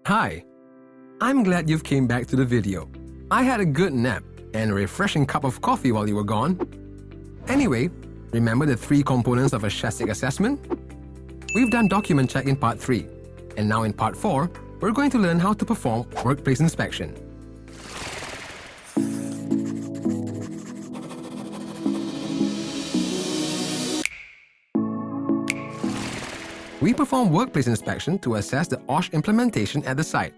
Hi, I'm glad you've came back to the video. I had a good nap and a refreshing cup of coffee while you were gone. Anyway, remember the 3 components of a SHASSIC assessment? We've done document check in part 3, and now in part 4, we're going to learn how to perform workplace inspection. We perform workplace inspection to assess the OSH implementation at the site.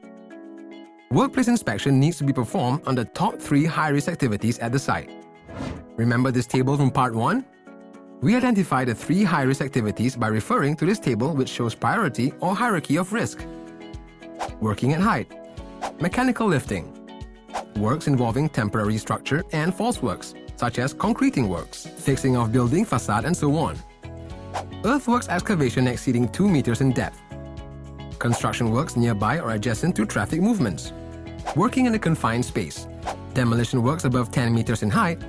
Workplace inspection needs to be performed on the top 3 high-risk activities at the site. Remember this table from part 1? We identify the 3 high-risk activities by referring to this table, which shows priority or hierarchy of risk. Working at height, mechanical lifting, works involving temporary structure and false works, such as concreting works, fixing of building facade and so on. Earthworks excavation exceeding 2 meters in depth. Construction works nearby or adjacent to traffic movements. Working in a confined space. Demolition works above 10 meters in height.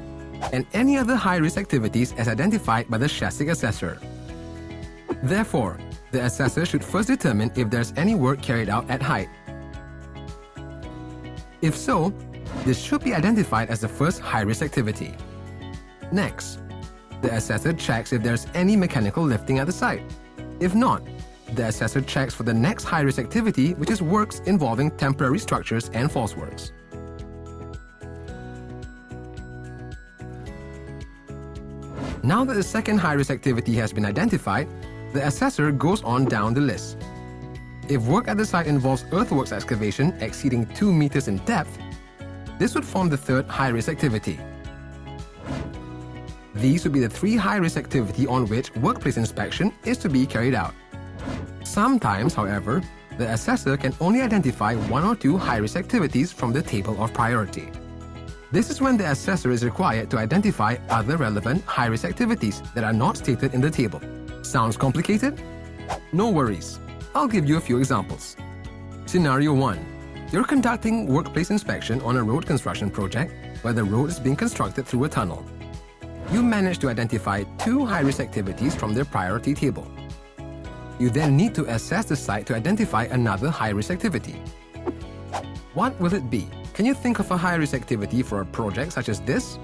And any other high-risk activities as identified by the SHASSIC assessor. Therefore, the assessor should first determine if there's any work carried out at height. If so, this should be identified as the first high-risk activity. Next, the assessor checks if there's any mechanical lifting at the site. If not, the assessor checks for the next high-risk activity, which is works involving temporary structures and false works. Now that the second high-risk activity has been identified, the assessor goes on down the list. If work at the site involves earthworks excavation exceeding 2 meters in depth, this would form the third high-risk activity. These would be the 3 high-risk activity on which workplace inspection is to be carried out. Sometimes, however, the assessor can only identify 1 or 2 high-risk activities from the table of priority. This is when the assessor is required to identify other relevant high-risk activities that are not stated in the table. Sounds complicated? No worries. I'll give you a few examples. Scenario 1. You're conducting workplace inspection on a road construction project where the road is being constructed through a tunnel. You manage to identify 2 high-risk activities from their priority table. You then need to assess the site to identify another high-risk activity. What will it be? Can you think of a high-risk activity for a project such as this?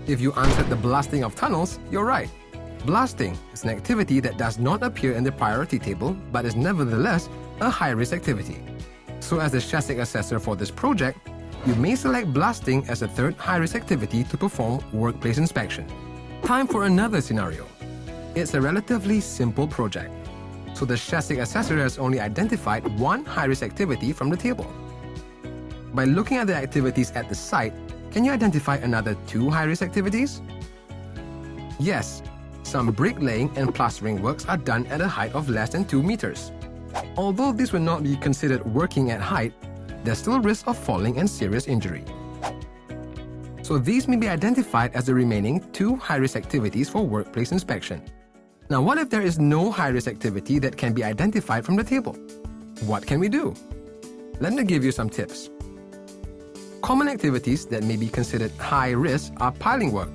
If you answered the blasting of tunnels, you're right. Blasting is an activity that does not appear in the priority table but is nevertheless a high-risk activity. So as the SHASSIC assessor for this project, you may select blasting as a third high-risk activity to perform workplace inspection. Time for another scenario. It's a relatively simple project, so the SHASSIC assessor has only identified 1 high-risk activity from the table. By looking at the activities at the site, can you identify another 2 high-risk activities? Yes, some bricklaying and plastering works are done at a height of less than 2 meters. Although this would not be considered working at height, there's still risk of falling and serious injury. So these may be identified as the remaining 2 high-risk activities for workplace inspection. Now, what if there is no high-risk activity that can be identified from the table? What can we do? Let me give you some tips. Common activities that may be considered high risk are piling work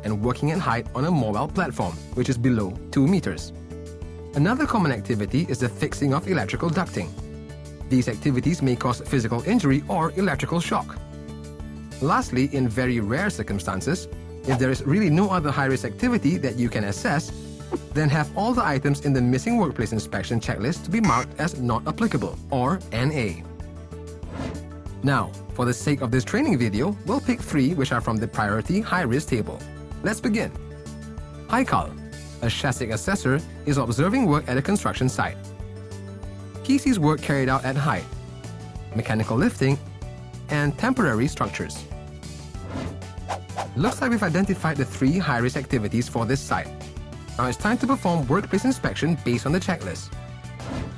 and working at height on a mobile platform, which is below 2 meters. Another common activity is the fixing of electrical ducting. These activities may cause physical injury or electrical shock. Lastly, in very rare circumstances, if there is really no other high-risk activity that you can assess, then have all the items in the missing workplace inspection checklist to be marked as not applicable, or NA. Now, for the sake of this training video, we'll pick 3 which are from the priority high-risk table. Let's begin. Hi Carl, a SHASSIC assessor is observing work at a construction site. He sees work carried out at height, mechanical lifting, and temporary structures. Looks like we've identified the 3 high-risk activities for this site. Now it's time to perform workplace inspection based on the checklist.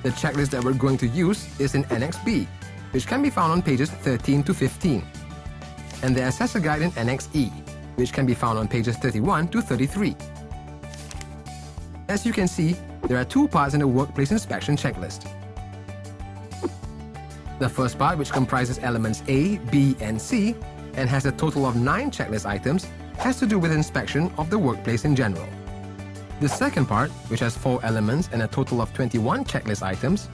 The checklist that we're going to use is in Annex B, which can be found on pages 13 to 15, and the Assessor Guide in Annex E, which can be found on pages 31 to 33. As you can see, there are 2 parts in the workplace inspection checklist. The first part, which comprises elements A, B, and C, and has a total of 9 checklist items, has to do with inspection of the workplace in general. The second part, which has 4 elements and a total of 21 checklist items,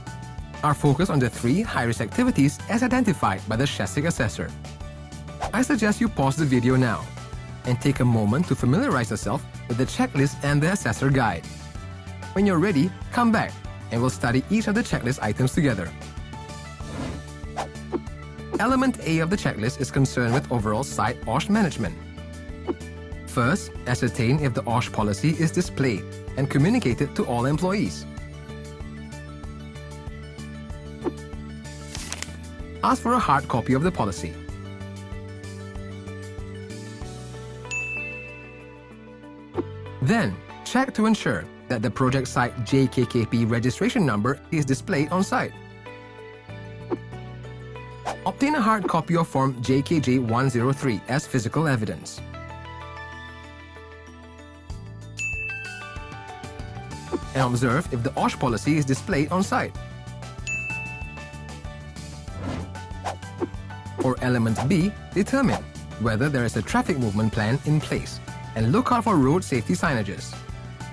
are focused on the 3 high-risk activities as identified by the SHASSIC assessor. I suggest you pause the video now and take a moment to familiarize yourself with the checklist and the assessor guide. When you're ready, come back and we'll study each of the checklist items together. Element A of the checklist is concerned with overall site OSH management. First, ascertain if the OSH policy is displayed and communicated to all employees. Ask for a hard copy of the policy. Then, check to ensure that the project site JKKP registration number is displayed on site. Obtain a hard copy of Form JKJ 103 as physical evidence. And observe if the OSH policy is displayed on site. For element B, determine whether there is a traffic movement plan in place and look out for road safety signages.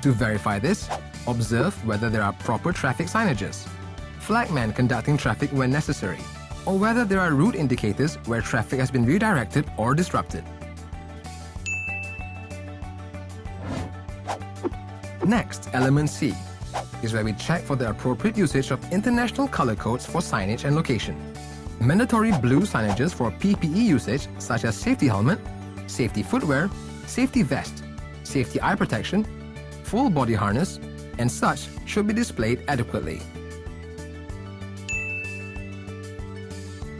To verify this, observe whether there are proper traffic signages, flagman conducting traffic when necessary, or whether there are route indicators where traffic has been redirected or disrupted. Next, element C is where we check for the appropriate usage of international color codes for signage and location. Mandatory blue signages for PPE usage such as safety helmet, safety footwear, safety vest, safety eye protection, full body harness, and such should be displayed adequately.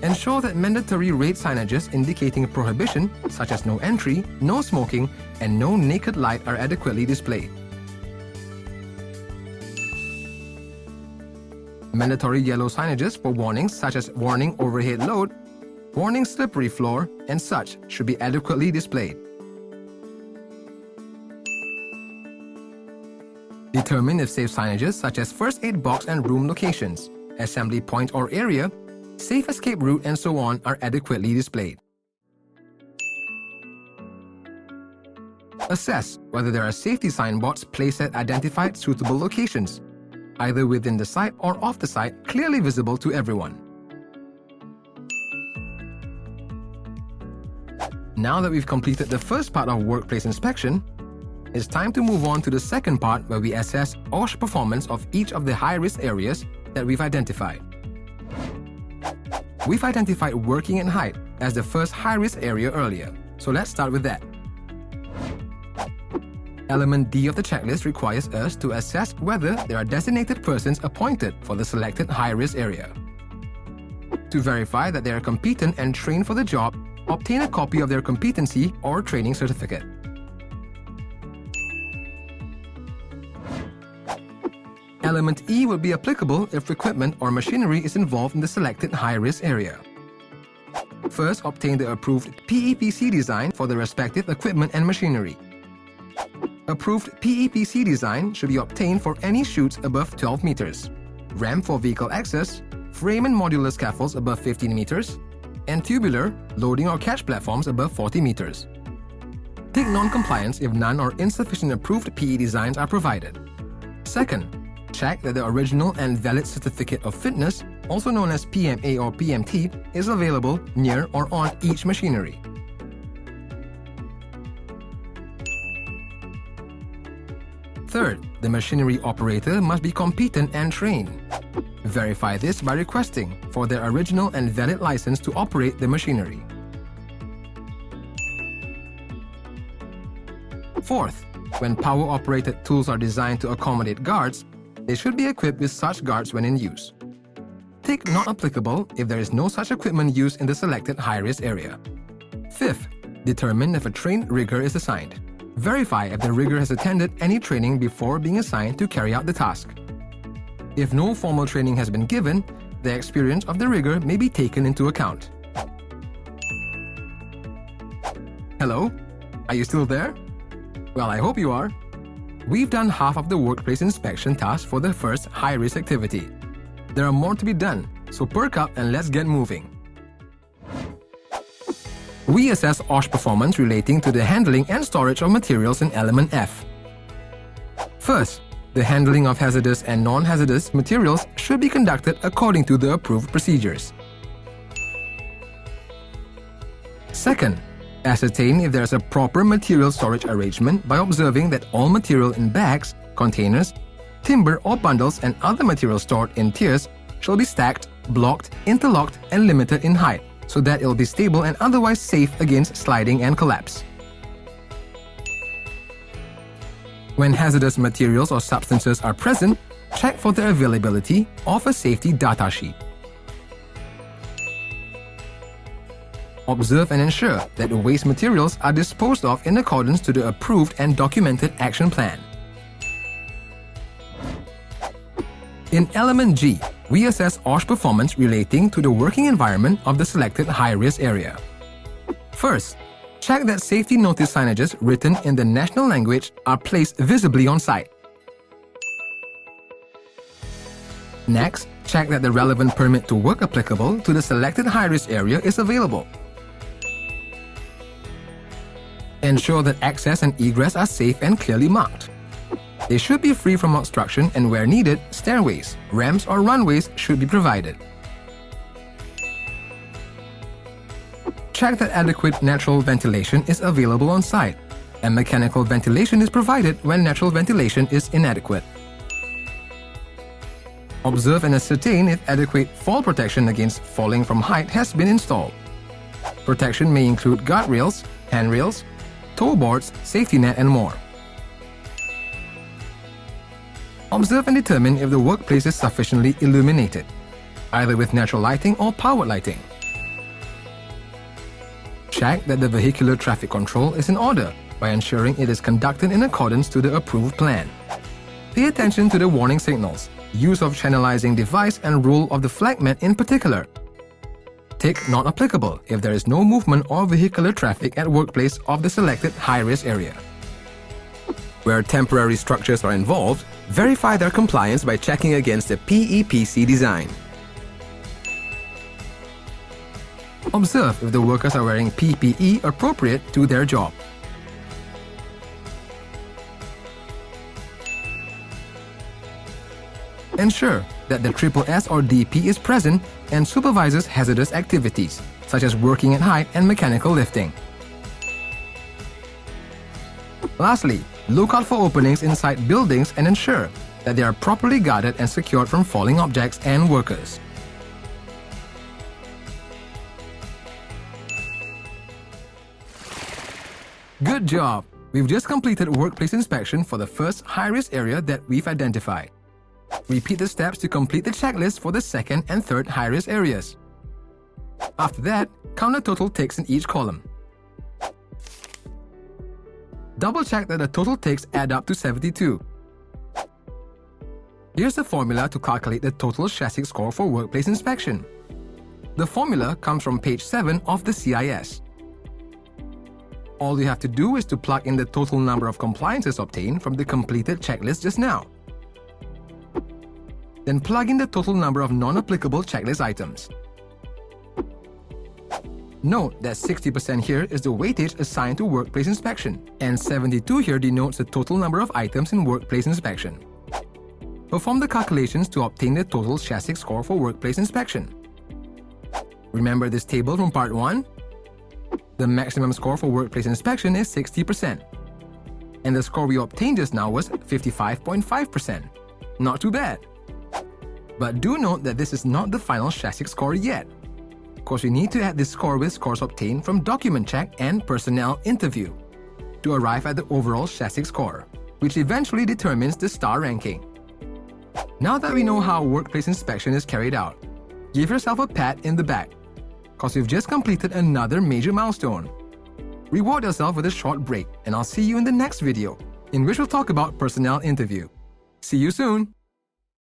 Ensure that mandatory rate signages indicating prohibition such as no entry, no smoking, and no naked light are adequately displayed. Mandatory yellow signages for warnings such as warning overhead load, warning slippery floor, and such should be adequately displayed. Determine if safe signages such as first aid box and room locations, assembly point or area, safe escape route, and so on are adequately displayed. Assess whether there are safety signboards placed at identified suitable locations, either within the site or off the site, clearly visible to everyone. Now that we've completed the first part of workplace inspection, it's time to move on to the second part where we assess OSH performance of each of the high-risk areas that we've identified. We've identified working at height as the first high-risk area earlier, so let's start with that. Element D of the checklist requires us to assess whether there are designated persons appointed for the selected high-risk area. To verify that they are competent and trained for the job, obtain a copy of their competency or training certificate. Element E will be applicable if equipment or machinery is involved in the selected high-risk area. First, obtain the approved PEPC design for the respective equipment and machinery. Approved PEPC design should be obtained for any chutes above 12 meters, ramp for vehicle access, frame and modular scaffolds above 15 meters, and tubular, loading or catch platforms above 40 meters. Take non-compliance if none or insufficient approved PE designs are provided. Second, check that the original and valid certificate of fitness, also known as PMA or PMT, is available near or on each machinery. Third, the machinery operator must be competent and trained. Verify this by requesting for their original and valid license to operate the machinery. Fourth, when power-operated tools are designed to accommodate guards, they should be equipped with such guards when in use. Tick not applicable if there is no such equipment used in the selected high-risk area. Fifth, determine if a trained rigger is assigned. Verify if the rigger has attended any training before being assigned to carry out the task. If no formal training has been given, the experience of the rigger may be taken into account. Hello? Are you still there? Well, I hope you are. We've done half of the workplace inspection task for the first high-risk activity. There are more to be done, so perk up and let's get moving. We assess OSH performance relating to the handling and storage of materials in element F. First, The handling of hazardous and non-hazardous materials should be conducted according to the approved procedures. Second, ascertain if there is a proper material storage arrangement by observing that all material in bags, containers, timber or bundles and other material stored in tiers shall be stacked, blocked, interlocked and limited in height so that it will be stable and otherwise safe against sliding and collapse. When hazardous materials or substances are present, check for the availability of a safety data sheet. Observe and ensure that the waste materials are disposed of in accordance to the approved and documented action plan. In Element G, we assess OSH performance relating to the working environment of the selected high-risk area. First, check that safety notice signages written in the national language are placed visibly on site. Next, check that the relevant permit to work applicable to the selected high-risk area is available. Ensure that access and egress are safe and clearly marked. They should be free from obstruction and where needed, stairways, ramps or runways should be provided. Check that adequate natural ventilation is available on site and mechanical ventilation is provided when natural ventilation is inadequate. Observe and ascertain if adequate fall protection against falling from height has been installed. Protection may include guardrails, handrails, toe boards, safety net and more. Observe and determine if the workplace is sufficiently illuminated, either with natural lighting or powered lighting. Check that the vehicular traffic control is in order by ensuring it is conducted in accordance to the approved plan. Pay attention to the warning signals, use of channelizing device and role of the flagman in particular. Tick not applicable if there is no movement or vehicular traffic at workplace of the selected high-risk area. Where temporary structures are involved, verify their compliance by checking against the PEPC design. Observe if the workers are wearing PPE appropriate to their job. Ensure that the SSS or DP is present and supervises hazardous activities, such as working at height and mechanical lifting. Lastly, look out for openings inside buildings and ensure that they are properly guarded and secured from falling objects and workers. Good job! We've just completed workplace inspection for the first high-risk area that we've identified. Repeat the steps to complete the checklist for the second and third high-risk areas. After that, count the total ticks in each column. Double-check that the total ticks add up to 72. Here's the formula to calculate the total SHASSIC score for workplace inspection. The formula comes from page 7 of the CIS. All you have to do is to plug in the total number of compliances obtained from the completed checklist just now. Then plug in the total number of non-applicable checklist items. Note that 60% here is the weightage assigned to workplace inspection, and 72 here denotes the total number of items in workplace inspection. Perform the calculations to obtain the total SHASSIC score for workplace inspection. Remember this table from part 1? The maximum score for workplace inspection is 60%. And the score we obtained just now was 55.5%. Not too bad. But do note that this is not the final SHASSIC score yet, because we need to add this score with scores obtained from document check and personnel interview to arrive at the overall SHASSIC score, which eventually determines the star ranking. Now that we know how workplace inspection is carried out, give yourself a pat in the back, because you've just completed another major milestone. Reward yourself with a short break, and I'll see you in the next video, in which we'll talk about personnel interview. See you soon!